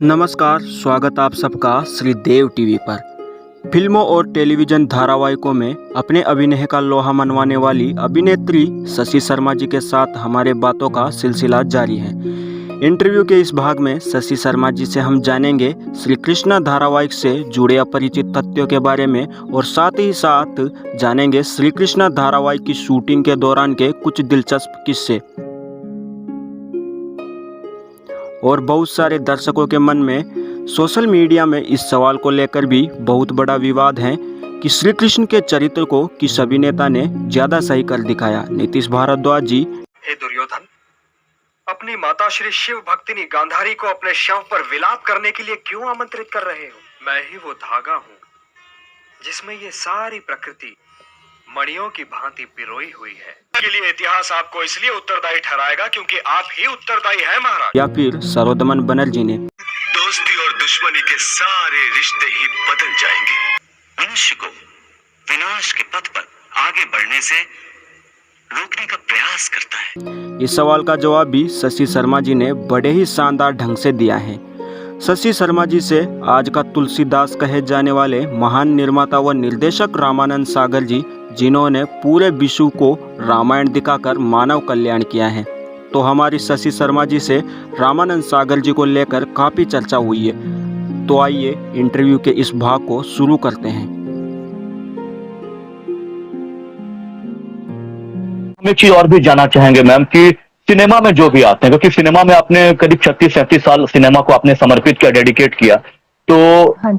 नमस्कार, स्वागत आप सबका श्री देव टीवी पर। फिल्मों और टेलीविज़न धारावाहिकों में अपने अभिनय का लोहा मनवाने वाली अभिनेत्री शशि शर्मा जी के साथ हमारे बातों का सिलसिला जारी है। इंटरव्यू के इस भाग में शशि शर्मा जी से हम जानेंगे श्री कृष्णा धारावाहिक से जुड़े अपरिचित तथ्यों के बारे में और साथ ही साथ जानेंगे श्री कृष्णा धारावाहिक की शूटिंग के दौरान के कुछ दिलचस्प किस्से। और बहुत सारे दर्शकों के मन में सोशल मीडिया में इस सवाल को लेकर भी बहुत बड़ा विवाद है कि श्री कृष्ण के चरित्र को किस अभिनेता ने ज्यादा सही कर दिखाया। नीतीश भारद्वाज जी। हे दुर्योधन, अपनी माता श्री शिव भक्तिनी गांधारी को अपने शव पर विलाप करने के लिए क्यों आमंत्रित कर रहे हो? मैं ही वो धागा हूँ जिसमें ये सारी प्रकृति मणियों की भांति पिरोई हुई है। के लिए इतिहास आपको इसलिए उत्तरदायी ठहराएगा क्योंकि आप ही उत्तरदायी हैं महाराज। या फिर सरोदमन बनर्जी ने दोस्ती और दुश्मनी के सारे रिश्ते ही बदल जाएंगे। मनुष्य को विनाश के पथ पर आगे बढ़ने से रोकने का प्रयास करता है। इस सवाल का जवाब भी शशि शर्मा जी ने बड़े ही शानदार ढंग से दिया है। शशि शर्मा जी से आज का तुलसीदास कहे जाने वाले महान निर्माता व निर्देशक रामानंद सागर जी, जिन्होंने पूरे विश्व को रामायण दिखाकर मानव कल्याण किया है, तो हमारी शशि शर्मा जी से रामानंद सागर जी को लेकर काफ़ी चर्चा हुई है। तो आइए इंटरव्यू के इस भाग को शुरू करते हैं। हम एक चीज और भी जानना चाहेंगे मैम कि सिनेमा में जो भी आते हैं, क्योंकि सिनेमा में आपने करीब 36-37 साल सिनेमा को आपने समर्पित किया, डेडिकेट किया, तो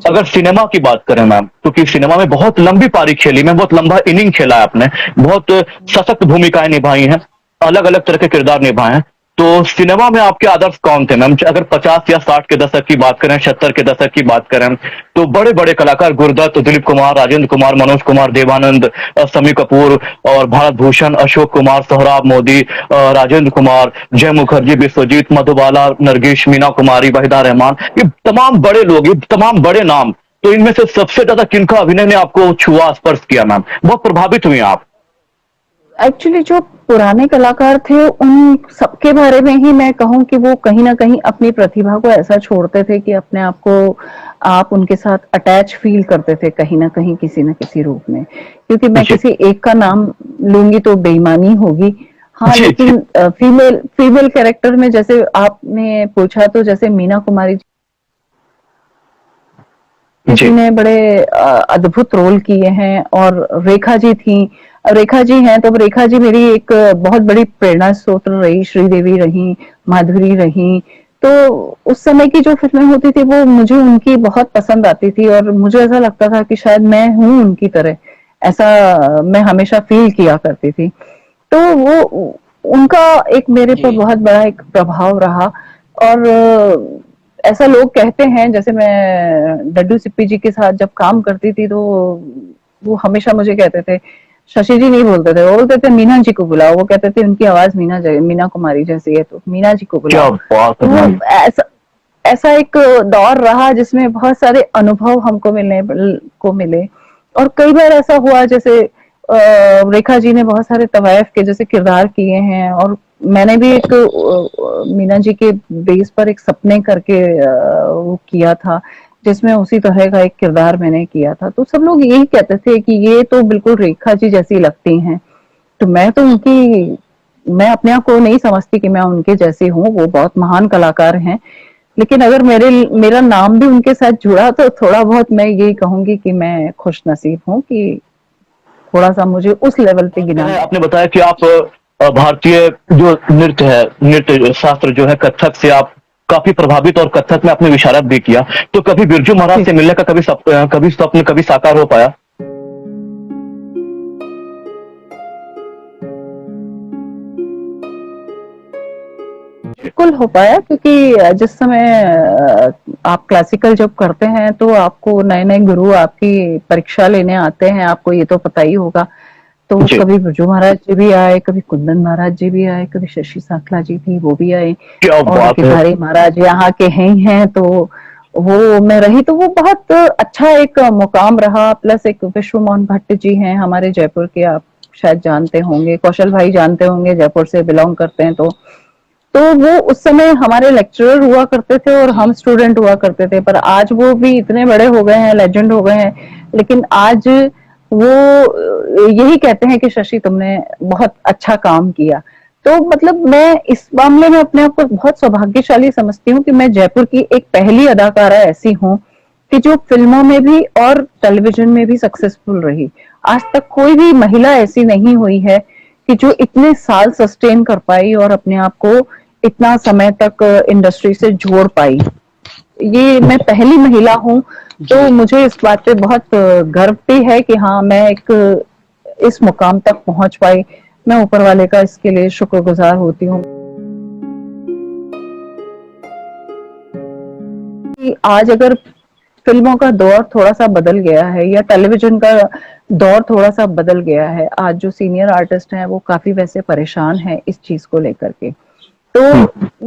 अगर सिनेमा की बात करें मैम, क्योंकि सिनेमा में बहुत लंबी पारी खेली, में बहुत लंबा इनिंग खेला है आपने, बहुत सशक्त भूमिकाएं निभाई हैं, अलग अलग तरह के किरदार निभाए हैं, तो सिनेमा में आपके आदर्श कौन थे मैम? अगर 50 या 60 के दशक की बात करें, 70 के दशक की बात करें, तो बड़े बड़े कलाकार गुरुदत्त, दिलीप कुमार, राजेंद्र कुमार, मनोज कुमार, देवानंद, शम्मी कपूर और भारत भूषण, अशोक कुमार, सोहराब मोदी, राजेंद्र कुमार, जय मुखर्जी, विश्वजीत, मधुबाला, नरगिस, मीना कुमारी, वहीदा रहमान, ये तमाम बड़े लोग, ये तमाम बड़े नाम, तो इनमें से सबसे ज्यादा किनका अभिनय ने आपको छुआ, स्पर्श किया मैम? बहुत प्रभावित हुई आप? एक्चुअली जो पुराने कलाकार थे उन सबके बारे में ही मैं कहूं कि वो कहीं ना कहीं अपनी प्रतिभा को ऐसा छोड़ते थे कि अपने आप को आप उनके साथ अटैच फील करते थे कहीं ना कहीं, किसी न किसी रूप में। क्योंकि मैं किसी एक का नाम लूंगी तो बेईमानी होगी। हाँ, लेकिन फीमेल कैरेक्टर में जैसे आपने पूछा, तो जैसे मीना कुमारी जी ने बड़े अद्भुत रोल किए हैं, और रेखा जी थी, रेखा जी हैं, तो रेखा जी मेरी एक बहुत बड़ी प्रेरणा स्रोत रही, श्रीदेवी रही, माधुरी रही। तो उस समय की जो फिल्में होती थी वो मुझे उनकी बहुत पसंद आती थी, और मुझे ऐसा लगता था कि शायद मैं हूँ उनकी तरह, ऐसा मैं हमेशा फील किया करती थी। तो वो उनका एक मेरे पर बहुत बड़ा एक प्रभाव रहा। और ऐसा लोग कहते हैं, जैसे मैं डड्डू सिप्पी जी के साथ जब काम करती थी तो वो हमेशा मुझे कहते थे, शशि जी नहीं बोलते थे, वो बोलते थे मीना जी को बुलाओ। वो कहते थे उनकी आवाज मीना कुमारी जैसी है, तो मीना जी को बुलाओ। तो ऐसा एक दौर रहा जिसमें बहुत सारे अनुभव हमको मिले। और कई बार ऐसा हुआ, जैसे रेखा जी ने बहुत सारे तवायफ के जैसे किरदार किए हैं, और मैंने भी एक मीना जी के बेस पर एक सपने करके वो किया था, जिसमें उसी तरह का एक किरदार मैंने किया था। तो सब लोग यही कहते थे कि ये तो बिल्कुल रेखा जी जैसी लगती हैं। तो मैं मैं अपने आप को नहीं समझती कि मैं उनके जैसी हूँ, वो बहुत महान कलाकार हैं। लेकिन अगर मेरा नाम भी उनके साथ जुड़ा तो थोड़ा बहुत मैं यही कहूंगी कि मैं खुश नसीब हूँ कि थोड़ा सा मुझे उस लेवल पे गिना। आपने बताया कि आप भारतीय जो नृत्य है, नृत्य शास्त्र जो है, कथक से आप काफी प्रभावित, और कथक में आपने विशारद भी किया, तो कभी बिरजू महाराज से मिलने का कभी स्वप्न कभी साकार हो पाया? बिल्कुल हो पाया, क्योंकि जिस समय आप क्लासिकल जब करते हैं तो आपको नए नए गुरु आपकी परीक्षा लेने आते हैं, आपको ये तो पता ही होगा। तो कभी बिरजू महाराज जी भी आए, कभी कुंदन महाराज जी भी आए, कभी शशि साखला जी थी, वो भी आए, और गिरधारी महाराज यहाँ के हैं, तो वो मैं रही। तो वो बहुत अच्छा एक मुकाम रहा। प्लस एक विश्व मोहन भट्ट जी हैं हमारे जयपुर के, आप शायद जानते होंगे, कौशल भाई जानते होंगे, जयपुर से बिलोंग करते हैं। तो तो वो उस समय हमारे लेक्चरर हुआ करते थे और हम स्टूडेंट हुआ करते थे, पर आज वो भी इतने बड़े हो गए हैं, लेजेंड हो गए हैं, लेकिन आज वो यही कहते हैं कि शशि तुमने बहुत अच्छा काम किया। तो मतलब मैं इस मामले में अपने आप को बहुत सौभाग्यशाली समझती हूँ कि मैं जयपुर की एक पहली अदाकारा ऐसी हूँ कि जो फिल्मों में भी और टेलीविजन में भी सक्सेसफुल रही। आज तक कोई भी महिला ऐसी नहीं हुई है कि जो इतने साल सस्टेन कर पाई और अपने आप को इतना समय तक इंडस्ट्री से जोड़ पाई। ये मैं पहली महिला हूँ, तो मुझे इस बात पे बहुत गर्व भी है कि हाँ मैं एक इस मुकाम तक पहुंच पाई। मैं ऊपर वाले का इसके लिए शुक्रगुजार होती हूँ। आज अगर फिल्मों का दौर थोड़ा सा बदल गया है या टेलीविजन का दौर थोड़ा सा बदल गया है, आज जो सीनियर आर्टिस्ट हैं वो काफी वैसे परेशान हैं इस चीज को लेकर के। तो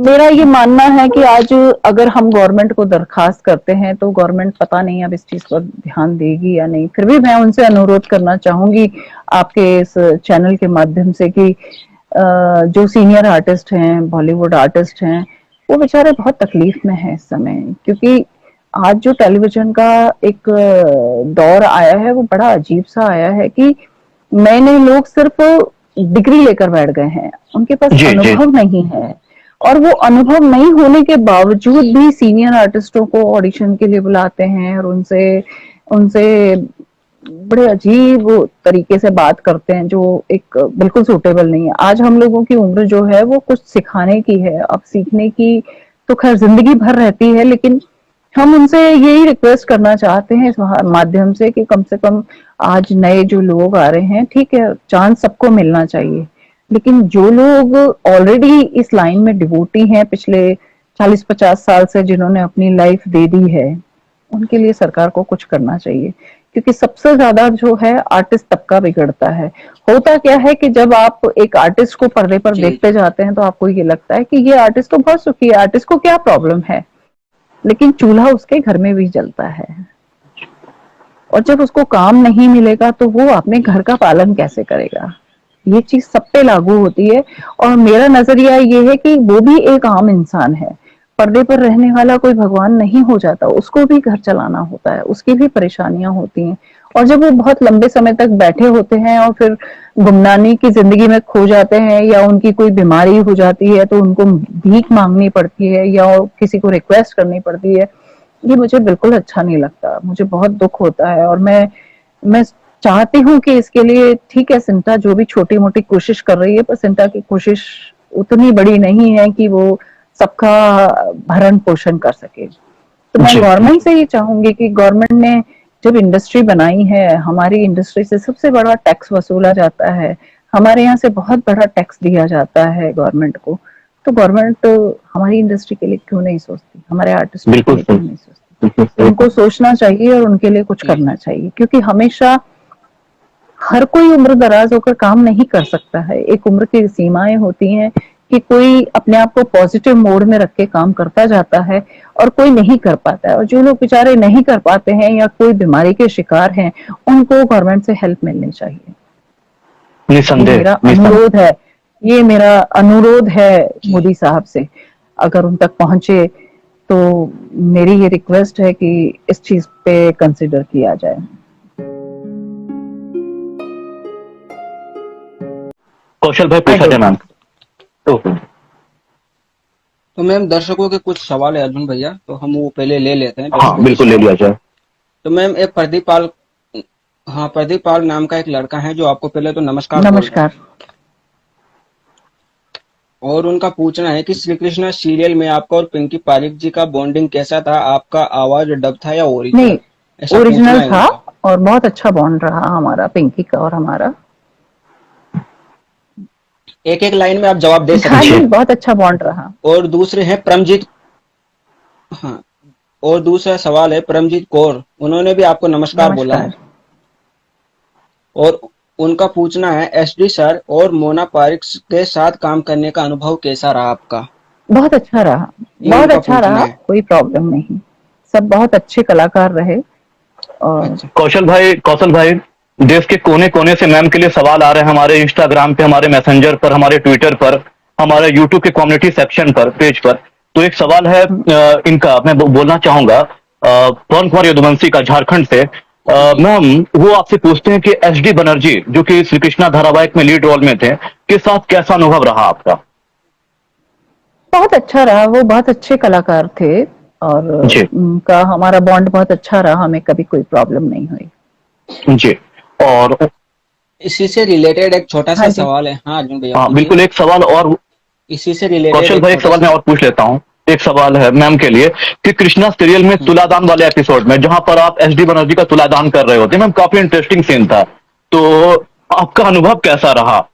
मेरा ये मानना है कि आज अगर हम गवर्नमेंट को दरखास्त करते हैं तो गवर्नमेंट पता नहीं अब इस चीज पर ध्यान देगी या नहीं। फिर भी मैं उनसे अनुरोध करना चाहूंगी आपके इस चैनल के माध्यम से कि जो सीनियर आर्टिस्ट हैं, बॉलीवुड आर्टिस्ट हैं, वो बेचारे बहुत तकलीफ में हैं इस समय, क्योंकि आज जो टेलीविजन का एक दौर आया है वो बड़ा अजीब सा आया है कि नए नए लोग सिर्फ डिग्री लेकर बैठ गए हैं, उनके पास अनुभव नहीं है, और वो अनुभव नहीं होने के बावजूद भी सीनियर आर्टिस्टों को ऑडिशन के लिए बुलाते हैं और उनसे बड़े अजीब तरीके से बात करते हैं जो एक बिल्कुल सूटेबल नहीं है। आज हम लोगों की उम्र जो है वो कुछ सिखाने की है, अब सीखने की तो खैर जिंदगी भर रहती है, लेकिन हम उनसे यही रिक्वेस्ट करना चाहते हैं इस माध्यम से कि कम से कम आज नए जो लोग आ रहे हैं, ठीक है चांस सबको मिलना चाहिए, लेकिन जो लोग ऑलरेडी इस लाइन में डिवोटी हैं पिछले 40-50 साल से, जिन्होंने अपनी लाइफ दे दी है, उनके लिए सरकार को कुछ करना चाहिए। क्योंकि सबसे ज्यादा जो है आर्टिस्ट तबका बिगड़ता है। होता क्या है कि जब आप एक आर्टिस्ट को पर्दे पर देखते जाते हैं तो आपको ये लगता है कि ये आर्टिस्ट तो बहुत सुखी है, आर्टिस्ट को क्या प्रॉब्लम है, लेकिन चूल्हा उसके घर में भी जलता है, और जब उसको काम नहीं मिलेगा तो वो अपने घर का पालन कैसे करेगा। ये चीज सब पे लागू होती है, और मेरा नजरिया ये है कि वो भी एक आम इंसान है, पर्दे पर रहने वाला कोई भगवान नहीं हो जाता, उसको भी घर चलाना होता है, उसकी भी परेशानियां होती हैं, और जब वो बहुत लंबे समय तक बैठे होते हैं और फिर गुमनामी की जिंदगी में खो जाते हैं या उनकी कोई बीमारी हो जाती है तो उनको भीख मांगनी पड़ती है या किसी को रिक्वेस्ट करनी पड़ती है, ये मुझे बिल्कुल अच्छा नहीं लगता, मुझे बहुत दुख होता है। और मैं चाहती हूँ कि इसके लिए ठीक है सिंटा जो भी छोटी मोटी कोशिश कर रही है, पर सिंटा की कोशिश उतनी बड़ी नहीं है कि वो सबका भरण पोषण कर सके। तो मैं गवर्नमेंट से ये चाहूंगी कि गवर्नमेंट ने जब इंडस्ट्री बनाई है, हमारी इंडस्ट्री से सबसे बड़ा टैक्स वसूला जाता है, हमारे यहाँ से बहुत बड़ा टैक्स दिया जाता है गवर्नमेंट को, तो गवर्नमेंट हमारी इंडस्ट्री के लिए क्यों नहीं सोचती, हमारे आर्टिस्ट के लिए क्यों नहीं सोचती। उनको सोचना चाहिए और उनके लिए कुछ करना चाहिए, क्योंकि हमेशा हर कोई उम्र दराज होकर काम नहीं कर सकता है। एक उम्र की सीमाएं होती हैं कि कोई अपने आप को पॉजिटिव मोड में रख के काम करता जाता है और कोई नहीं कर पाता है, और जो लोग बेचारे नहीं कर पाते हैं या कोई बीमारी के शिकार हैं, उनको गवर्नमेंट से हेल्प मिलनी चाहिए। मेरा अनुरोध है, ये मेरा अनुरोध है मोदी साहब से, अगर उन तक पहुंचे तो मेरी ये रिक्वेस्ट है कि इस चीज पे कंसिडर किया जाए। कौशल भाई पूछा जाए मैम। तो मैम दर्शकों के कुछ सवाल है अर्जुन भैया, तो हम वो पहले ले लेते हैं। हाँ बिल्कुल ले लिया जाए। तो मैम एक प्रदीप पाल नाम का एक लड़का है जो आपको पहले तो नमस्कार। और उनका पूछना है कि श्री कृष्णा सीरियल में आपका और पिंकी पारिक जी का बॉन्डिंग कैसा था, आपका आवाज डब था या ओरिजिनल? नहीं, ओरिजिनल था और बहुत अच्छा बॉन्ड रहा हमारा, पिंकी का और हमारा। एक एक लाइन में आप जवाब दे सकते हैं। बहुत अच्छा बॉन्ड रहा। और दूसरे हैं परमजीत, हाँ, और दूसरा सवाल है परमजीत कौर, उन्होंने भी आपको नमस्कार बोला है, और उनका पूछना है एसडी सर और मोना पारिक के साथ काम करने का अनुभव कैसा रहा आपका? बहुत अच्छा रहा, बहुत अच्छा रहा, कोई प्रॉब्लम नहीं, सब बहुत अच्छे कलाकार रहे। और कौशल भाई देश के कोने कोने से मैम के लिए सवाल आ रहे हैं, हमारे इंस्टाग्राम पे, हमारे मैसेंजर पर, हमारे ट्विटर पर। हमारे यूट्यूब के कम्युनिटी सेक्शन पर, पेज पर। तो एक सवाल है इनका, मैं बोलना चाहूंगा, पवन कुमार यदुवंशी का, झारखंड से। मैम, वो आपसे पूछते हैं कि एसडी बनर्जी, जो कि श्री कृष्णा धारावाहिक में लीड रोल में थे, के साथ कैसा अनुभव रहा आपका? बहुत अच्छा रहा, वो बहुत अच्छे कलाकार थे और जी। उनका हमारा बॉन्ड बहुत अच्छा रहा, हमें कभी कोई प्रॉब्लम नहीं हुई। जी। और इसी से रिलेटेड एक छोटा सा हाँ जी। सवाल है। हाँ अर्जुन भैया, हाँ बिल्कुल, एक सवाल और, इसी से रिलेटेड कौशल भाई एक सवाल मैं और पूछ लेता हूँ। एक सवाल है मैम के लिए कि कृष्णा सीरियल में तुलादान वाले एपिसोड में, जहां पर आप एसडी बनर्जी का तुलादान कर रहे होते हैं मैम, काफी इंटरेस्टिंग सीन था, तो आपका अनुभव कैसा रहा?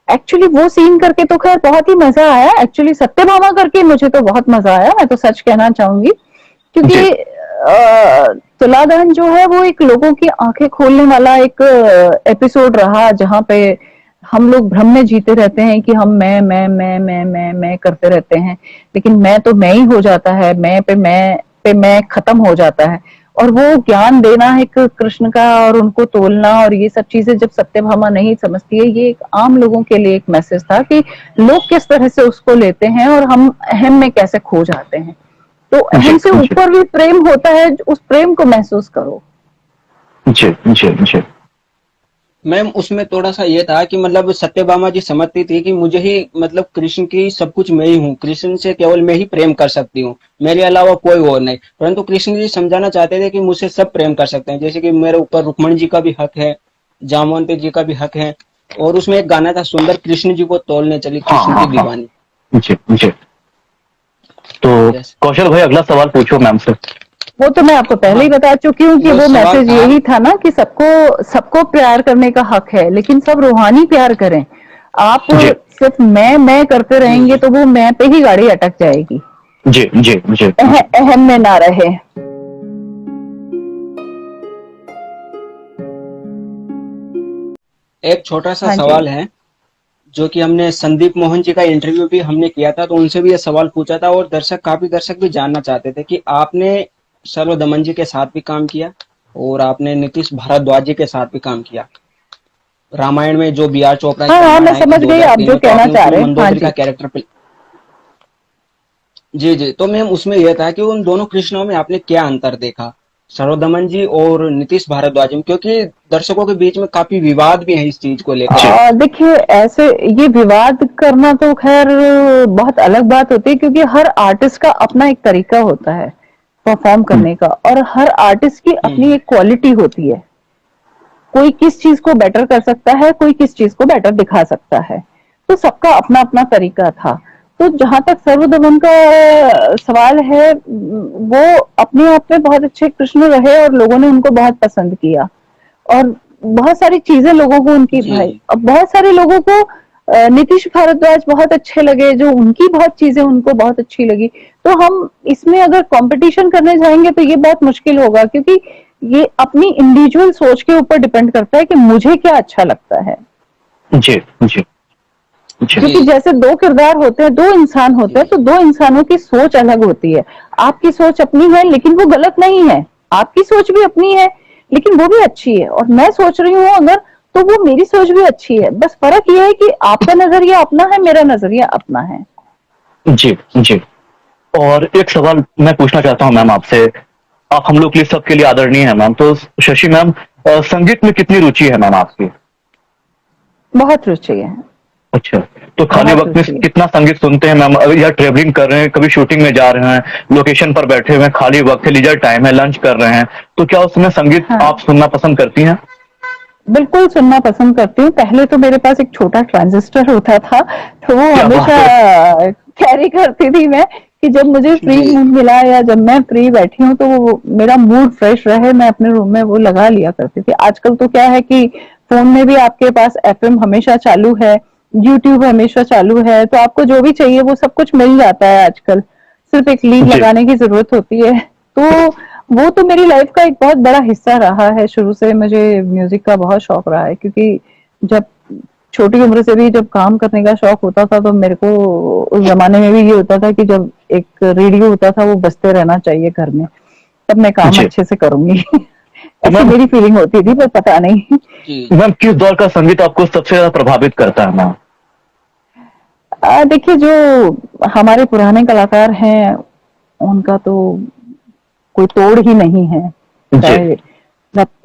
एक्चुअली वो सीन करके तो खैर बहुत ही मजा आया, एक्चुअली सत्यभामा करके मुझे तो बहुत मजा आया, मैं तो सच कहना चाहूंगी, क्योंकि तुलादान जो है वो एक लोगों की आंखें खोलने वाला एक एपिसोड रहा, जहां पे हम लोग भ्रम में जीते रहते हैं कि हम मैं करते रहते हैं, लेकिन मैं तो मैं ही हो जाता है, मैं खत्म हो जाता है। और वो ज्ञान देना एक कृष्ण का और उनको तोलना और ये सब चीजें जब सत्यभामा नहीं समझती है, ये एक आम लोगों के लिए एक मैसेज था कि लोग किस तरह से उसको लेते हैं और हम अहम में कैसे खो जाते हैं। तो अहम से ऊपर भी प्रेम होता है, उस प्रेम को महसूस करो। जी जी जी। मैम उसमें थोड़ा सा ये था कि मतलब सत्यभामा जी समझती थी कि मुझे ही मतलब कृष्ण की सब कुछ मैं ही हूँ, कृष्ण से केवल मैं ही प्रेम कर सकती हूँ, मेरे अलावा कोई और नहीं। परंतु कृष्ण जी समझाना चाहते थे कि मुझसे सब प्रेम कर सकते हैं, जैसे कि मेरे ऊपर रुक्मणी जी का भी हक है, जामवंत जी का भी हक है। और उसमें एक गाना था सुंदर, कृष्ण जी को तोलने चली कृष्ण की दीवानी। जी जी। तो कौशल भाई अगला सवाल पूछो मैम से। वो तो मैं आपको पहले ही बता चुकी हूँ कि वो मैसेज यही था ना कि सबको प्यार करने का हक है, लेकिन सब रूहानी प्यार करें। आप सिर्फ मैं करते रहेंगे तो वो मैं पे ही गाड़ी अटक जाएगी। जी जी जी। अहम में ना रहे। एक छोटा सा सवाल है जो कि हमने संदीप मोहन जी का इंटरव्यू भी हमने किया था, तो उनसे भी ये सवाल पूछा था और काफी दर्शक भी जानना चाहते थे कि आपने सर्वदमन जी के साथ भी काम किया और आपने नीतीश भारद्वाज जी के साथ भी काम किया रामायण में, जो बी आर चोपड़ा। हाँ, मैं समझ गई आप जो कहना चाह रहे हैं। मंदोदरी का कैरेक्टर जी जी। तो मैम उसमें यह था कि उन दोनों कृष्णों में आपने क्या अंतर देखा, सर्वदमन जी और नीतीश भारद्वाज में, क्योंकि दर्शकों के बीच में काफी विवाद भी है इस चीज को लेकर। देखिए, ऐसे ये विवाद करना तो खैर बहुत अलग बात होती है, क्योंकि हर आर्टिस्ट का अपना एक तरीका होता है परफॉर्म करने का, और हर आर्टिस्ट की अपनी एक क्वालिटी होती है। कोई किस चीज को बेटर कर सकता है, कोई किस चीज को बेटर दिखा सकता है, तो सबका अपना अपना तरीका था। तो जहां तक सर्वदमन का सवाल है, वो अपने आप में बहुत अच्छे कृष्ण रहे और लोगों ने उनको बहुत पसंद किया, और बहुत सारी चीजें लोगों को उनकी भाई, अब बहुत सारे लोगों को नीतीश भारद्वाज बहुत अच्छे लगे, जो उनकी बहुत चीजें उनको बहुत अच्छी लगी। तो हम इसमें अगर कंपटीशन करने जाएंगे तो ये बहुत मुश्किल होगा, क्योंकि ये अपनी इंडिविजुअल सोच के ऊपर डिपेंड करता है कि मुझे क्या अच्छा लगता है। जी जी। क्योंकि जैसे दो किरदार होते हैं, दो इंसान होते हैं, तो दो इंसानों की सोच अलग होती है। आपकी सोच अपनी है लेकिन वो गलत नहीं है, आपकी सोच भी अपनी है लेकिन वो भी अच्छी है, और मैं सोच रही हूँ अगर, तो वो मेरी सोच भी अच्छी है। बस फर्क ये है कि आपका नजरिया अपना है, मेरा नजरिया अपना है। जी जी। और एक सवाल मैं पूछना चाहता हूँ मैम आपसे, आप हम लोग के लिए, सबके लिए आदरणीय है मैम, तो शशि मैम, संगीत में कितनी रुचि है मैम आपकी? बहुत रुचि है। अच्छा, तो खाली वक्त में कितना संगीत सुनते हैं मैम? या ट्रेवलिंग कर रहे हैं, कभी शूटिंग में जा रहे हैं, लोकेशन पर बैठे हुए हैं, खाली वक्त है, लीजर टाइम है, लंच कर रहे हैं, तो क्या उसमें संगीत आप सुनना पसंद करती हैं? बिल्कुल सुनना पसंद करती हूँ। पहले तो मेरे पास एक छोटा ट्रांजिस्टर होता था, तो वो हमेशा कैरी करती थी मैं, कि जब मुझे फ्री मूड मिला या जब मैं फ्री बैठी हूँ तो वो मेरा मूड फ्रेश रहे, मैं अपने रूम में वो लगा लिया करती थी। आजकल तो क्या है कि फोन में भी आपके पास एफएम हमेशा चालू है, यूट्यूब हमेशा चालू है, तो आपको जो भी चाहिए वो सब कुछ मिल जाता है आजकल, सिर्फ एक लीड लगाने की जरूरत होती है। तो वो तो मेरी लाइफ का एक बहुत बड़ा हिस्सा रहा है। शुरू से मुझे म्यूजिक का बहुत शौक रहा है, क्योंकि जब छोटी उम्र से भी जब काम करने का शौक होता था, तो मेरे को उस जमाने में भी ये होता था कि जब एक रेडियो होता था वो बजते रहना चाहिए घर में, तब मैं काम अच्छे से करूंगी। ऐसी मेरी फीलिंग होती थी, पर पता नहीं। मैम, किस दौर का संगीत आपको सबसे ज्यादा प्रभावित करता है मैम? देखिए, जो हमारे पुराने कलाकार हैं उनका तो कोई तोड़ ही नहीं है। जी चाहे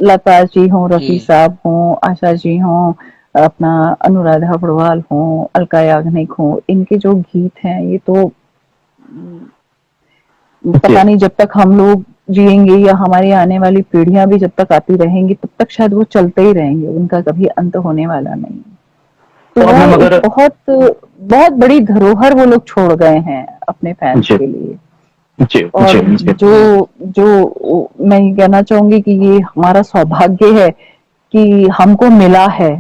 लता जी हों, रफी जी साहब हों, आशा जी हों, अपना अनुराधा पौडवाल हों, अलका याग्निक हों, इनके जो गीत हैं ये तो जी पता नहीं जब तक हम लोग जिएंगे या हमारी आने वाली पीढ़ियां भी जब तक आती रहेंगी तब तक शायद वो चलते ही रहेंगे, उनका कभी अंत होने वाला नहीं। तो और मैम वो एक अगर बहुत बहुत बड़ी धरोहर वो लोग छोड़ गए हैं अपने फैंस जी के लिए। जी और जी जी जो जो मैं ये कहना चाहूंगी कि ये हमारा सौभाग्य है कि हमको मिला है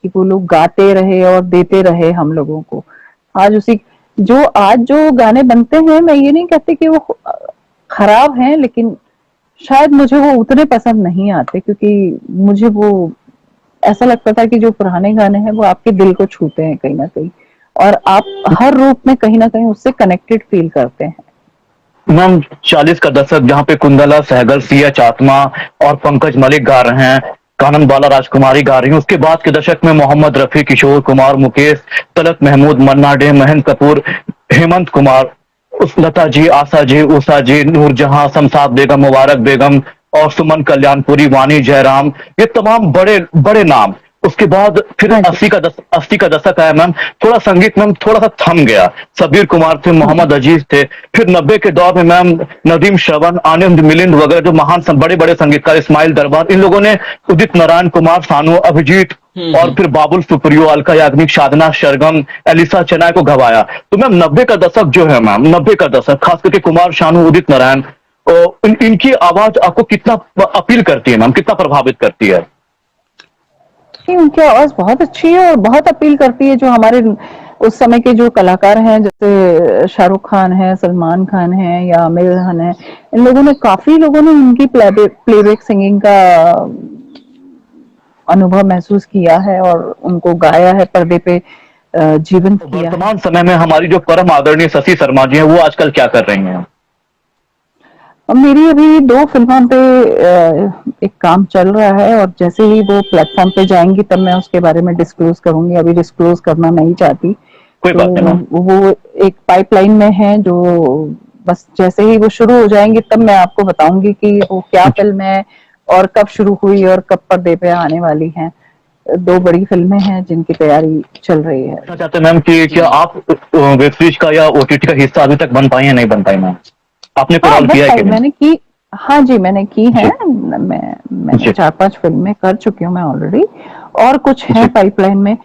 कि वो लोग गाते रहे और देते रहे हम लोगों को। आज जो गाने बनते हैं, मैं ये नहीं कहती कि वो खराब हैं, लेकिन शायद मुझे वो उतने पसंद नहीं आते, क्योंकि मुझे वो ऐसा लगता था कि जो पुराने गाने हैं वो आपके दिल को छूते हैं कहीं ना कहीं, और आप हर रूप में कहीं ना कहीं उससे कनेक्टेड फील करते हैं। मैम 40 का दशक जहाँ पे कुंदला सहगल, सिया चातमा और पंकज मलिक गा रहे हैं, कानन बाला राजकुमारी गा रही हैं, उसके बाद के दशक में मोहम्मद रफी, किशोर कुमार, मुकेश, तलत महमूद, मन्ना डे, महेंद्र कपूर, हेमंत कुमार, उस लता जी, आशा जी, उषा जी, नूरजहां, शमशाद बेगम, मुबारक बेगम और सुमन कल्याणपुरी, वानी जयराम, ये तमाम बड़े बड़े नाम। उसके बाद फिर हाँ जी। 80 का दशक आया मैम, थोड़ा संगीत मैम थोड़ा सा थम गया। सबीर कुमार थे, मोहम्मद अजीज थे, फिर 90 के दौर में मैम नदीम श्रवण, आनंद मिलिंद वगैरह जो महान बड़े बड़े संगीतकार, इस्माइल दरबार, इन लोगों ने उदित नारायण कुमार सानू, अभिजीत और फिर बाबुल सुप्रियो, अलका याग्निक, साधना सरगम, एलिसा चेनाय को गवाया। तो मैम 90 का दशक जो है मैम, 90 का दशक खास करके कुमार शानू, उदित नारायण, इनकी आवाज आपको कितना अपील करती है मैम, कितना प्रभावित करती है? उनकी आवाज बहुत अच्छी है और बहुत अपील करती है। जो हमारे उस समय के जो कलाकार हैं, जैसे शाहरुख खान है, सलमान खान है या आमिर खान है, इन लोगों ने काफी लोगों ने उनकी प्लेबैक सिंगिंग का अनुभव महसूस किया है और उनको गाया है, पर्दे पे जीवंत किया है। वर्तमान समय में हमारी जो परम आदरणीय शशि शर्मा जी हैं, वो आजकल क्या कर रही हैं? और मेरी अभी 2 फिल्मों पे एक काम चल रहा है, और जैसे ही वो प्लेटफॉर्म पे जाएंगी तब मैं उसके बारे में डिस्क्लोज करूंगी। अभी डिस्क्लोज करना नहीं चाहती। कोई बात नहीं मैम। वो एक पाइपलाइन में है, जो बस जैसे ही वो शुरू हो जाएंगे तब मैं आपको बताऊंगी कि वो क्या फिल्म है और कब शुरू हुई और कब पर्दे पे आने वाली है। 2 बड़ी फिल्में हैं जिनकी तैयारी चल रही है। पूछना चाहते हैं मैम कि क्या आप वेब सीरीज का या ओटीटी का हिस्सा अभी तक बन पाई है, नहीं बन पाई मैम? आपने कोई रोल किया है कि नहीं? मैंने की, हाँ जी मैंने की है। मैंने 4-5 फिल्में कर चुकी हूँ मैं ऑलरेडी, और कुछ है पाइपलाइन में।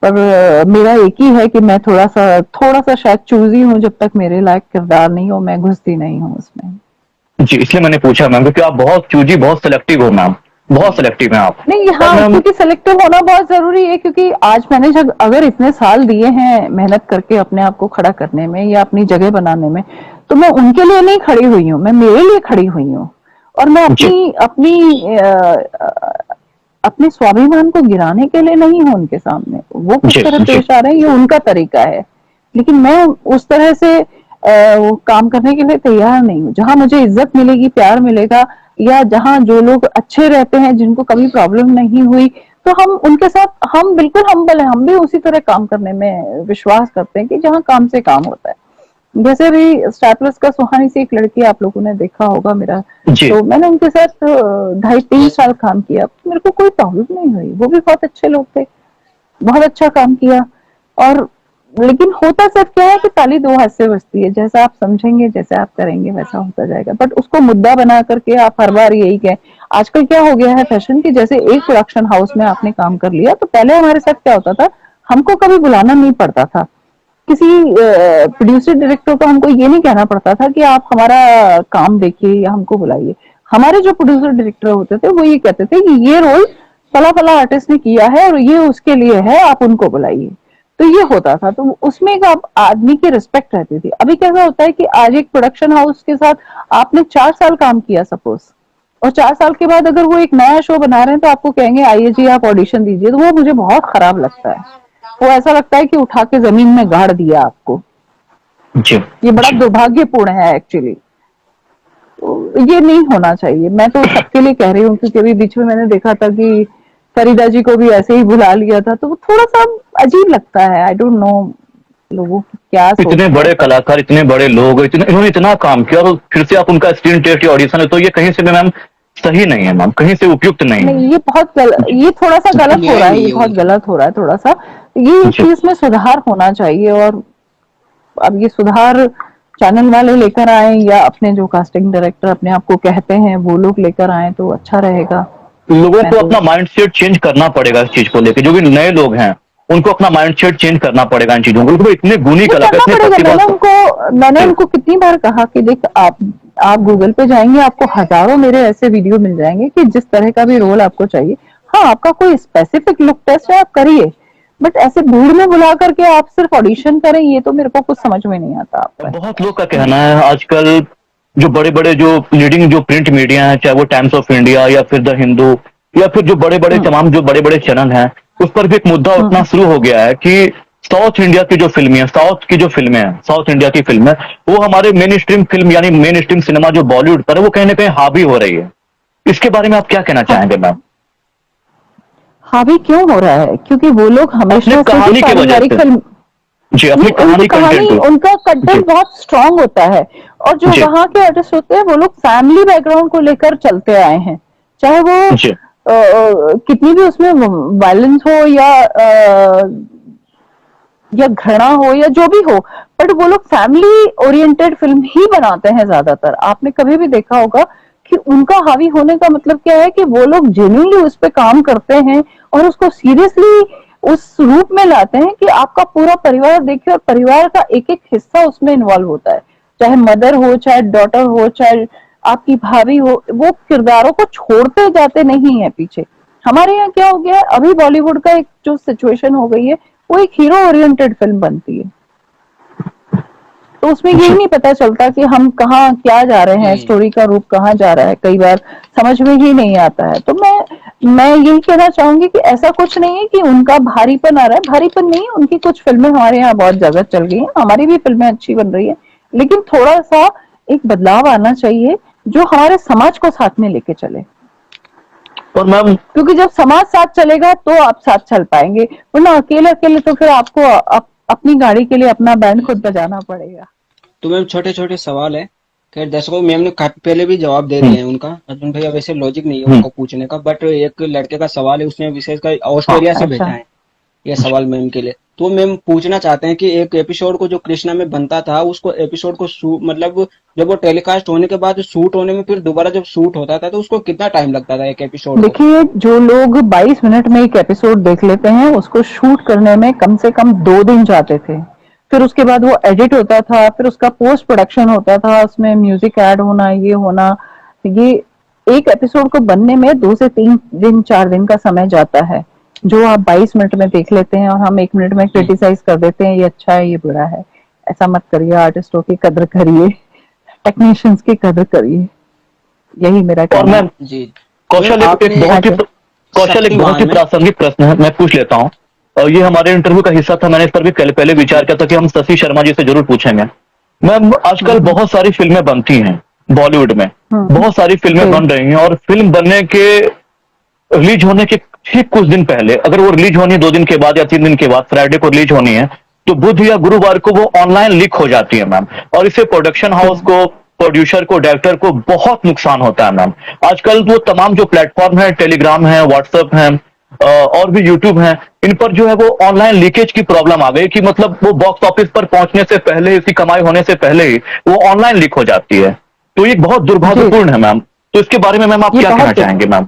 पर मेरा एक ही है कि मैं थोड़ा सा शायद चूजी हूँ। जब तक मेरे लायक किरदार नहीं हो मैं घुसती नहीं हूँ उसमें। जी, इसलिए मैंने पूछा मैम, क्योंकि आप बहुत चूजी, बहुत सिलेक्टिव हो मैम, बहुत सिलेक्टिव हैं आप। नहीं, हाँ, क्योंकि सिलेक्टिव होना बहुत जरूरी है, क्योंकि आज मैंने जब अगर इतने साल दिए हैं मेहनत करके अपने आप को खड़ा करने में या अपनी जगह बनाने में, तो मैं उनके लिए नहीं खड़ी हुई हूँ, मैं मेरे लिए खड़ी हुई हूँ। और मैं अपने स्वाभिमान को गिराने के लिए नहीं हूँ उनके सामने। वो किस तरह पेश आ रहे हैं ये उनका तरीका है, लेकिन मैं उस तरह से वो काम करने के लिए तैयार नहीं हूँ। जहां मुझे इज्जत मिलेगी, प्यार मिलेगा, या जहां जो लोग अच्छे रहते हैं, जिनको कभी प्रॉब्लम नहीं हुई, तो हम उनके साथ, हम बिल्कुल हम्बल हैं। हम भी उसी तरह काम करने में विश्वास करते हैं कि जहां काम से काम होता है। जैसे भी स्टार प्लस का सुहानी से एक लड़की आप लोगों ने देखा होगा मेरा, तो मैंने उनके साथ 2.5-3 साल काम किया, मेरे को कोई प्रॉब्लम नहीं हुई। वो भी बहुत अच्छे लोग थे, बहुत अच्छा काम किया। और लेकिन होता सिर्फ क्या है कि ताली 2 हाथ से बजती है। जैसा आप समझेंगे, जैसा आप करेंगे, वैसा होता जाएगा। बट उसको मुद्दा बना करके आप हर बार यही कहें। आजकल क्या हो गया है फैशन की, जैसे एक प्रोडक्शन हाउस में आपने काम कर लिया, तो पहले हमारे साथ क्या होता था, हमको कभी बुलाना नहीं पड़ता था। किसी प्रोड्यूसर डायरेक्टर को हमको ये नहीं कहना पड़ता था कि आप हमारा काम देखिए या हमको बुलाइए। हमारे जो प्रोड्यूसर डायरेक्टर होते थे वो ये कहते थे कि ये रोल फला फला आर्टिस्ट ने किया है और ये उसके लिए है, आप उनको बुलाइए। तो ये होता था, तो उसमें एक आदमी की रिस्पेक्ट रहती थी। अभी कैसा होता है कि आज एक प्रोडक्शन हाउस के साथ आपने 4 साल काम किया सपोज, और 4 साल के बाद अगर वो एक नया शो बना रहे हैं तो आपको कहेंगे आइए जी आप ऑडिशन दीजिए, तो वो मुझे बहुत खराब लगता है। वो ऐसा लगता है कि उठा के जमीन में गाड़ दिया आपको। ये बड़ा दुर्भाग्यपूर्ण है एक्चुअली। तो ये नहीं होना चाहिए। मैं तो सबके लिए कह रही हूँ, क्योंकि अभी बीच में मैंने देखा था कि फरीदा जी को भी ऐसे ही बुला लिया था, तो वो थोड़ा सा अजीब लगता है। आई डोंट नो लोगों की क्या सोच इतने है। बड़े कलाकार, इतने बड़े लोग, इन्होंने इतना काम किया और फिर से आप उनका स्क्रीन टेस्ट या ऑडिशन है, तो ये कहीं से भी मैम सही नहीं है मैम, कहीं से उपयुक्त नहीं है। नहीं, ये बहुत ये थोड़ा सा गलत हो रहा है, ये बहुत गलत हो रहा है थोड़ा सा। ये इस चीज में सुधार होना चाहिए, और अब ये सुधार चैनल वाले लेकर आए या अपने जो कास्टिंग डायरेक्टर अपने आप को कहते हैं वो लोग लेकर आए तो अच्छा रहेगा। लोगों को अपना माइंडसेट चेंज करना पड़ेगा इस चीज को लेकर, जो भी नए लोग हैं उनको अपना माइंडसेट चेंज करना पड़ेगा इन चीजों को। उनको इतने गुणी कलाकार, इतने मैंने उनको कितनी बार कहा कि देख, आप गूगल पे जाएंगे, आपको हजारों मेरे ऐसे वीडियो मिल जाएंगे कि जिस तरह का भी रोल आपको चाहिए, हाँ आपका कोई स्पेसिफिक लुक टेस्ट है आप करिए, बट ऐसे भीड़ में बुला करके आप सिर्फ ऑडिशन करें, ये तो मेरे को कुछ समझ में नहीं आता आपका। बहुत लोग का कहना है आजकल जो बड़े बड़े जो लीडिंग जो प्रिंट मीडिया है, चाहे वो टाइम्स ऑफ इंडिया या फिर द हिंदू या फिर जो बड़े बड़े तमाम जो बड़े बड़े चैनल हैं, उस पर भी एक मुद्दा उठना शुरू हो गया है कि साउथ इंडिया की जो फिल्में हैं, साउथ की जो फिल्में हैं, साउथ इंडिया की फिल्में, वो हमारे मेन स्ट्रीम फिल्म यानी मेन स्ट्रीम सिनेमा जो बॉलीवुड पर है वो कहीं ना कहीं हावी हो रही है। इसके बारे में आप क्या कहना चाहेंगे मैम? हावी क्यों हो रहा है? क्योंकि वो लोग हमेशा कहानी की वजह से जी, अपनी कहानी उनका कंटेंट बहुत स्ट्रांग होता है, और जो वहाँ के आर्टिस्ट होते हैं वो लोग फैमिली बैकग्राउंड को लेकर चलते आए हैं, चाहे वो कितनी भी उसमें वायलेंस हो या घृणा हो या जो भी हो, बट वो लोग फैमिली ओरिएंटेड फिल्म ही बनाते हैं ज्यादातर। आपने कभी भी देखा होगा कि उनका हावी होने का मतलब क्या है कि वो लोग जेन्युइनली उस पे काम करते हैं और उसको सीरियसली उस रूप में लाते हैं कि आपका पूरा परिवार देखे, और परिवार का एक एक हिस्सा उसमें इन्वॉल्व होता है, चाहे मदर हो, चाहे डॉटर हो, चाहे आपकी भाभी हो, वो किरदारों को छोड़ते जाते नहीं है पीछे। हमारे यहाँ क्या हो गया है, अभी बॉलीवुड का एक जो सिचुएशन हो गई है, वो एक हीरो ओरिएंटेड फिल्म बनती है, तो उसमें यही नहीं पता चलता कि हम कहाँ क्या जा रहे हैं, स्टोरी का रूप कहाँ जा रहा है, कई बार समझ में ही नहीं आता है। तो मैं यही कहना चाहूंगी कि ऐसा कुछ नहीं है कि उनका भारीपन आ रहा है, भारीपन नहीं, उनकी कुछ फिल्में हमारे यहाँ बहुत जगह चल गई हैं, हमारी भी फिल्में अच्छी बन रही है, लेकिन थोड़ा सा एक बदलाव आना चाहिए जो हमारे समाज को साथ में लेके चले। और मैम, क्योंकि जब समाज साथ चलेगा तो आप साथ चल पाएंगे, वरना अकेले अकेले तो फिर आपको अपनी गाड़ी के लिए अपना बैंड खुद बजाना पड़ेगा। तो मैम छोटे छोटे सवाल है, खैर दर्शकों मैम ने काफी पहले भी जवाब दे दिए हैं उनका, अर्जुन भैया वैसे लॉजिक नहीं है उनको पूछने का, बट एक लड़के का सवाल है, उसने विशेषकर ऑस्ट्रेलिया से भेजा है ये सवाल मैम के लिए। तो मैम पूछना चाहते हैं कि एक एपिसोड को जो कृष्णा में बनता था, उसको एपिसोड को मतलब जब वो टेलीकास्ट होने के बाद शूट होने में फिर दोबारा जब शूट होता था तो उसको कितना टाइम लगता था एक एपिसोड? देखिए, जो लोग 22 मिनट में एक एपिसोड देख लेते हैं, उसको शूट करने में कम से कम 2 दिन जाते थे, फिर उसके बाद वो एडिट होता था, फिर उसका पोस्ट प्रोडक्शन होता था, उसमें म्यूजिक ऐड होना, ये होना, ये एक एपिसोड को बनने में 2 से 3 दिन 4 दिन का समय जाता है, जो आप 22 मिनट में देख लेते हैं और हम 1 मिनट में क्रिटिसाइज कर देते हैं, ये अच्छा है, ये बुरा है। ऐसा मत करिए, आर्टिस्टों की कदर करिए, टेक्नीशियंस की कदर करिए, यही मेरा कहना है। जी कौशल एक बहुत ही प्रासंगिक प्रश्न है, मैं पूछ लेता हूँ, और ये हमारे इंटरव्यू का हिस्सा था, मैंने इस पर भी पहले विचार किया था कि हम शशि शर्मा जी से जरूर पूछेंगे। मैम, आजकल बहुत सारी फिल्में बनती हैं बॉलीवुड में, बहुत सारी फिल्में बन रही हैं, और फिल्म बनने के रिलीज होने के ठीक कुछ दिन पहले, अगर वो रिलीज होनी है 2 दिन के बाद या 3 दिन के बाद, फ्राइडे को रिलीज होनी है, तो बुध या गुरुवार को वो ऑनलाइन लीक हो जाती है मैम, और इससे प्रोडक्शन हाउस को, प्रोड्यूसर को, डायरेक्टर को बहुत नुकसान होता है मैम। आजकल वो तमाम जो प्लेटफॉर्म है, टेलीग्राम है, व्हाट्सएप है और भी यूट्यूब है, इन पर जो है वो ऑनलाइन लीकेज की प्रॉब्लम आ गई कि मतलब वो बॉक्स ऑफिस पर पहुंचने से पहले, उसकी कमाई होने से पहले ही वो ऑनलाइन लीक हो जाती है, तो ये बहुत दुर्भाग्यपूर्ण है मैम। तो इसके बारे में मैम आप क्या कहना चाहेंगे मैम?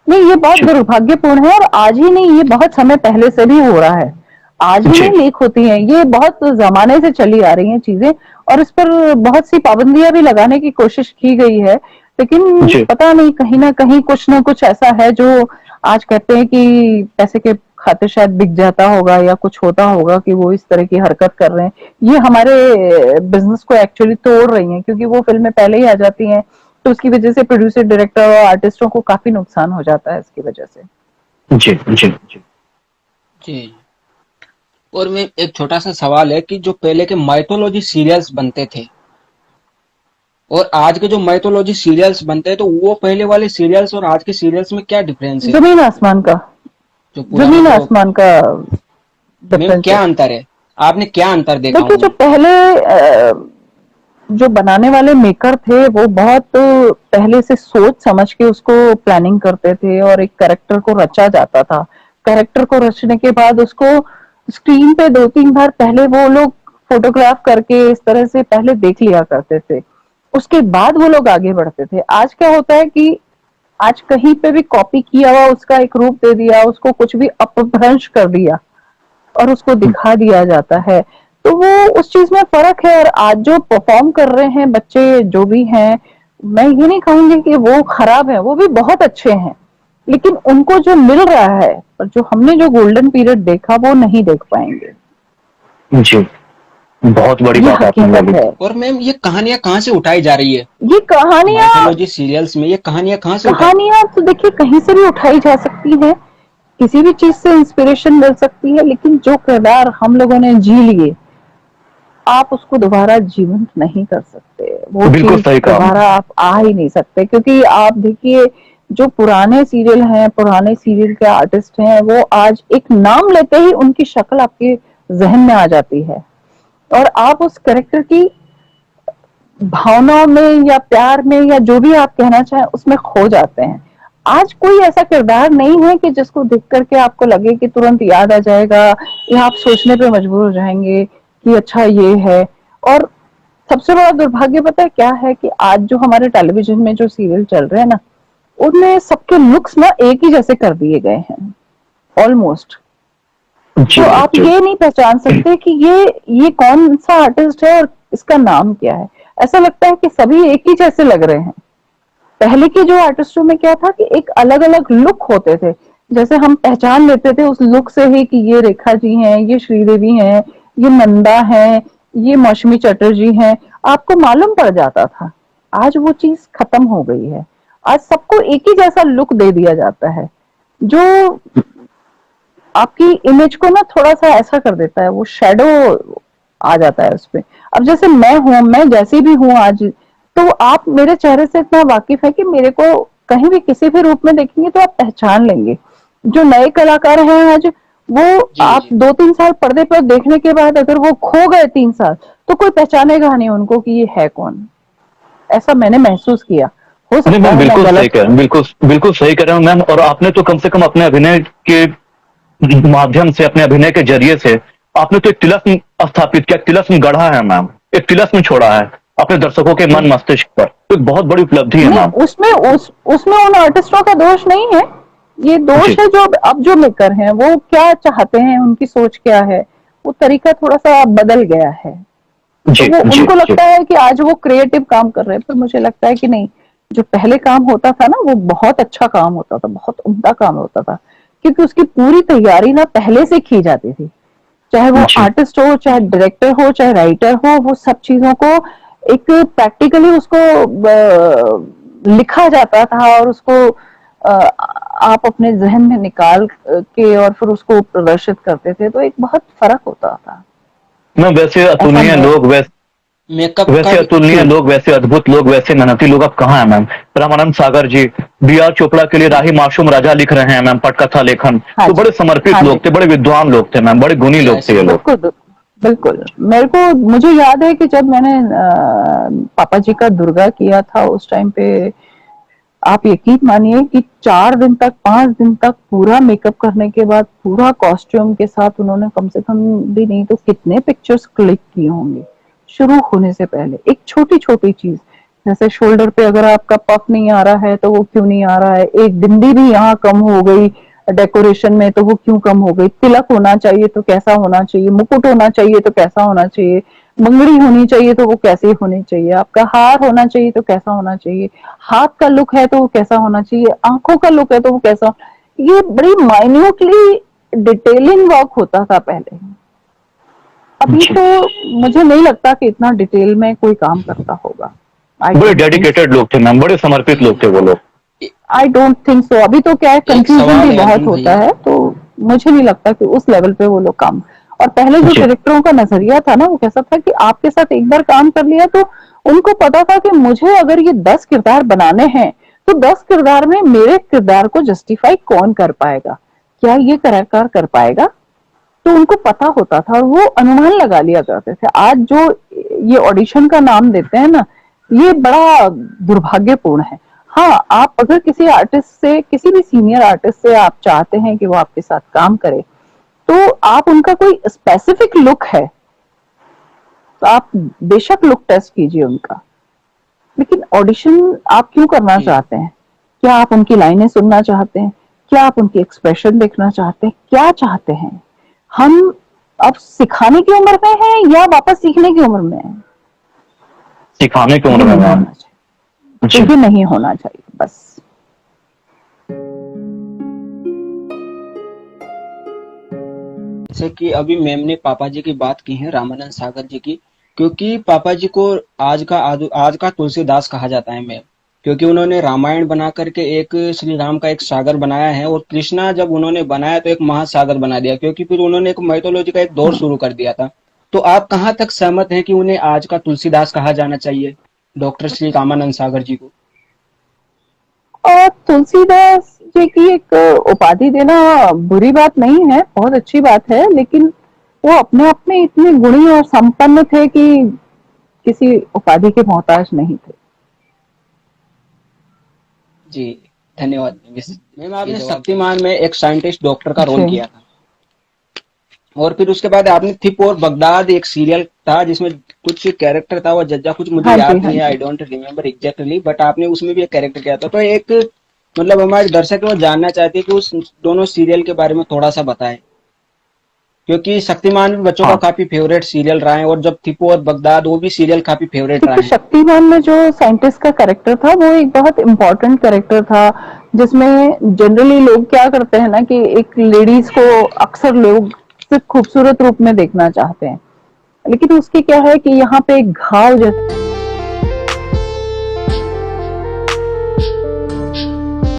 नहीं, ये बहुत दुर्भाग्यपूर्ण है, और आज ही नहीं, ये बहुत समय पहले से भी हो रहा है, आज भी लीक होती हैं, ये बहुत जमाने से चली आ रही हैं चीजें, और इस पर बहुत सी पाबंदियां भी लगाने की कोशिश की गई है, लेकिन पता नहीं, कहीं ना कहीं कुछ ना कुछ ऐसा है जो आज कहते हैं कि पैसे के खातिर शायद बिक जाता होगा या कुछ होता होगा कि वो इस तरह की हरकत कर रहे हैं। ये हमारे बिजनेस को एक्चुअली तोड़ रही हैं, क्योंकि वो फिल्में पहले ही आ जाती हैं, तो उसकी वजह से प्रोड्यूसर, डायरेक्टर और आर्टिस्टों को काफी नुकसान हो जाता है इसकी वजह से। जी जी जी जी। और मैं एक छोटा सा सवाल है कि जो पहले के माइथोलॉजी सीरियल्स बनते थे और आज के जो माइथोलॉजी सीरियल्स बनते हैं, तो वो पहले वाले सीरियल्स और आज के सीरियल्स में क्या डिफरेंस है? जमीन आसमान का, जमीन आसमान का क्या अंतर है? आपने क्या अंतर देखा देखिए, जो उनमें? पहले जो बनाने वाले मेकर थे वो बहुत पहले से सोच समझ के उसको प्लानिंग करते थे और एक कैरेक्टर को रचा जाता था। कैरेक्टर को रचने के बाद उसको स्क्रीन पे 2-3 बार पहले वो लोग फोटोग्राफ करके इस तरह से पहले देख लिया करते थे, उसके बाद वो लोग आगे बढ़ते थे। आज क्या होता है कि आज कहीं पे भी कॉपी किया हुआ उसका एक रूप दे दिया, उसको कुछ भी अपभ्रंश कर दिया और उसको दिखा दिया जाता है। तो वो उस चीज में फर्क है। और आज जो परफॉर्म कर रहे हैं बच्चे जो भी हैं, मैं ये नहीं कहूंगी कि वो खराब है, वो भी बहुत अच्छे हैं, लेकिन उनको जो मिल रहा है और जो हमने जो गोल्डन पीरियड देखा वो नहीं देख पाएंगे। जी, बहुत बड़ी ये बात आपने हकीकत बोली। है। और मैम ये कहानियां कहाँ से उठाई जा रही है? ये कहानियां माइथोलॉजी सीरियल्स में ये कहानियां कहाँ से उठाई? कहानियां तो देखिए कहीं से भी उठाई जा सकती है, किसी भी चीज से इंस्पिरेशन मिल सकती है, लेकिन जो किरदार हम लोगों ने जी लिए आप उसको दोबारा जीवंत नहीं कर सकते। वो बिल्कुल चीज सही कहा। दोबारा आप आ ही नहीं सकते, क्योंकि आप देखिए जो पुराने सीरियल हैं, पुराने सीरियल के आर्टिस्ट हैं, वो आज एक नाम लेते ही उनकी शक्ल आपके जहन में आ जाती है और आप उस कैरेक्टर की भावनाओं में या प्यार में या जो भी आप कहना चाहें उसमें खो जाते हैं। आज कोई ऐसा किरदार नहीं है कि जिसको देख करके आपको लगे कि तुरंत याद आ जाएगा या आप सोचने पे मजबूर हो जाएंगे कि अच्छा ये है। और सबसे बड़ा दुर्भाग्य पता है क्या है कि आज जो हमारे टेलीविजन में जो सीरियल चल रहे हैं ना, उनमें सबके लुक्स ना एक ही जैसे कर दिए गए हैं ऑलमोस्ट। जी, तो आप जी। ये नहीं पहचान सकते कि ये कौन सा आर्टिस्ट है और इसका नाम क्या है। ऐसा लगता है कि सभी एक ही जैसे लग रहे हैं। पहले के जो आर्टिस्टों में क्या था कि एक अलग अलग लुक होते थे, जैसे हम पहचान लेते थे उस लुक से ही कि ये रेखा जी हैं, ये श्रीदेवी हैं, ये नंदा हैं, ये मौसमी चटर्जी हैं, आपको मालूम पड़ जाता था। आज वो चीज खत्म हो गई है। आज सबको एक ही जैसा लुक दे दिया जाता है, जो आपकी इमेज को ना थोड़ा सा ऐसा कर देता है, वो शेडो आ जाता है उसपे। अब जैसे मैं हूं, मैं जैसी भी हूं आज, तो आप मेरे चेहरे से इतना वाकिफ है कि मेरे को कहीं भी किसी भी रूप में देखेंगे तो आप पहचान लेंगे। जो नए कलाकार हैं आज, वो आप 2-3 साल पर्दे पर देखने के बाद अगर वो खो गए 3 साल, तो कोई पहचानेगा नहीं उनको कि ये है कौन। ऐसा मैंने महसूस किया। हो सकता नहीं मैम, है मैं बिल्कुल सही गलत कह रहे हैं, बिल्कुल बिल्कुल सही कह रहे हैं मैम। और आपने तो कम से कम अपने अभिनय के माध्यम से, अपने अभिनय के जरिए से आपने तो एक तिलस्म स्थापित किया, एक तिलस्म गढ़ा है मैम, एक तिलस्म छोड़ा है अपने दर्शकों के मन मस्तिष्क पर। तो एक बहुत बड़ी उपलब्धि है नहीं, मैम। उसमें उन आर्टिस्टों का दोष नहीं है। ये दोष जी। है जो अब जो मेकर हैं वो क्या चाहते हैं, उनकी सोच क्या है, वो तरीका थोड़ा सा बदल गया है। जी, तो वो जी, उनको जी। लगता है कि आज वो क्रिएटिव काम कर रहे हैं, पर मुझे लगता है कि नहीं, जो पहले काम होता था ना वो बहुत अच्छा काम होता था, बहुत उम्दा काम होता था, क्योंकि उसकी पूरी तैयारी ना पहले से की जाती थी। चाहे वो जी। आर्टिस्ट हो, चाहे डायरेक्टर हो, चाहे राइटर हो, वो सब चीजों को एक प्रैक्टिकली उसको लिखा जाता था और उसको आप अपने जहन में निकाल के और फिर उसको प्रदर्शित करते थे। तो एक बहुत फर्क होता था। मैम वैसे अतुलनीय ऐसा है। लोग, मेकअप वैसे अतुलनीय लोग, वैसे अद्भुत लोग, वैसे मेहनती लोग अब कहाँ हैं मैम? रामानंद सागर जी बी.आर. चोपड़ा के लिए राही मासूम राजा लिख रहे हैं मैम, पटकथा लेखन। हाँ तो जी, बड़े समर्पित हाँ लोग जी। थे, बड़े विद्वान लोग थे मैम, बड़े गुणी लोग थे ये लोग। बिल्कुल बिल्कुल। मुझे याद है कि जब मैंने पापा जी का दुर्गा किया था उस टाइम पे, आप यकीन मानिए कि 4 दिन तक, 5 दिन तक पूरा मेकअप करने के बाद, पूरा कॉस्ट्यूम के साथ उन्होंने कम से कम भी नहीं तो कितने पिक्चर्स क्लिक किए होंगे शुरू होने से पहले। एक छोटी छोटी चीज, जैसे शोल्डर पे अगर आपका पफ नहीं आ रहा है तो वो क्यों नहीं आ रहा है, एक बिंदी भी यहाँ कम हो गई डेकोरेशन में तो वो क्यों कम हो गई, तिलक होना चाहिए तो कैसा होना चाहिए, मुकुट होना चाहिए तो कैसा होना चाहिए, मंगड़ी होनी चाहिए तो वो कैसे होनी चाहिए, आपका हार होना चाहिए तो कैसा होना चाहिए, हाथ का लुक है तो वो कैसा होना चाहिए, आंखों का लुक है तो वो कैसा। ये बड़ी माइन्यूटली डिटेलिंग वर्क होता था पहले। अभी तो मुझे नहीं लगता कि इतना डिटेल में कोई काम करता होगा। बड़े डेडिकेटेड लोग थे मैम, बड़े समर्पित लोग थे वो लोग। I don't think so. अभी तो क्या है, कंफ्यूजन सवाल भी है बहुत अभी होता भैया। है, तो मुझे नहीं लगता कि उस लेवल पे वो लोग काम। और पहले जो जी। डायरेक्टरों का नजरिया था ना, वो कैसा था कि आपके साथ एक बार काम कर लिया तो उनको पता था कि मुझे अगर ये 10 किरदार बनाने हैं तो 10 किरदार में मेरे किरदार को जस्टिफाई कौन कर पाएगा, क्या ये कलाकार कर पाएगा, तो उनको पता होता था और वो अनुमान लगा लिया करते थे। आज जो ये ऑडिशन का नाम देते हैं ना, ये बड़ा दुर्भाग्यपूर्ण है। हाँ, आप अगर किसी आर्टिस्ट से, किसी भी सीनियर आर्टिस्ट से आप चाहते हैं कि वो आपके साथ काम करे, तो आप उनका कोई स्पेसिफिक लुक है तो आप बेशक लुक टेस्ट कीजिए उनका, लेकिन ऑडिशन आप क्यों करना चाहते हैं? क्या आप उनकी लाइनें सुनना चाहते हैं? क्या आप उनके एक्सप्रेशन देखना चाहते हैं? क्या चाहते हैं? हम अब सिखाने की उम्र में हैं या वापस सीखने की उम्र में हैं? सिखाने की उम्र में मैम। तो ये नहीं होना चाहिए बस। जैसे कि अभी मैम ने पापा जी की बात की है, रामानंद सागर जी की, क्योंकि पापा जी को आज का तुलसीदास कहा जाता है मैम, क्योंकि उन्होंने रामायण बना करके एक श्री राम का एक सागर बनाया है, और कृष्णा जब उन्होंने बनाया तो एक महासागर बना दिया, क्योंकि फिर उन्होंने एक माइथोलॉजी का एक दौर शुरू कर दिया था। तो आप कहाँ तक सहमत हैं कि उन्हें आज का तुलसीदास कहा जाना चाहिए, डॉक्टर श्री रामानंद सागर जी को? और तुलसीदास जी की एक उपाधि देना बुरी बात नहीं है, बहुत अच्छी बात है, लेकिन वो अपने आप में इतने गुणी और संपन्न थे कि किसी उपाधि के मोहताज नहीं थे। जी धन्यवाद मैम। आपने शक्तिमान में एक साइंटिस्ट डॉक्टर का रोल किया था, और फिर उसके बाद आपने थिप और बगदाद एक सीरियल था जिसमें कुछ कैरेक्टर था, वो जज्जा कुछ मुझे याद नहीं है, I don't remember exactly, but आपने उसमें भी एक कैरेक्टर किया था। तो एक मतलब हमारे दर्शक वो जानना चाहते हैं कि उस दोनों सीरियल के बारे में थोड़ा सा बताएं, क्योंकि शक्तिमान भी बच्चों का काफी फेवरेट सीरियल रहा है, और जब थिपो और बगदाद वो भी सीरियल काफी फेवरेट रहा है। शक्तिमान में जो साइंटिस्ट का कैरेक्टर था वो एक बहुत इम्पोर्टेंट कैरेक्टर था, जिसमें जनरली लोग क्या करते हैं ना कि एक लेडीज को अक्सर लोग सिर्फ खूबसूरत रूप में देखना चाहते हैं, लेकिन उसकी क्या है कि यहाँ पे एक घाव जैसे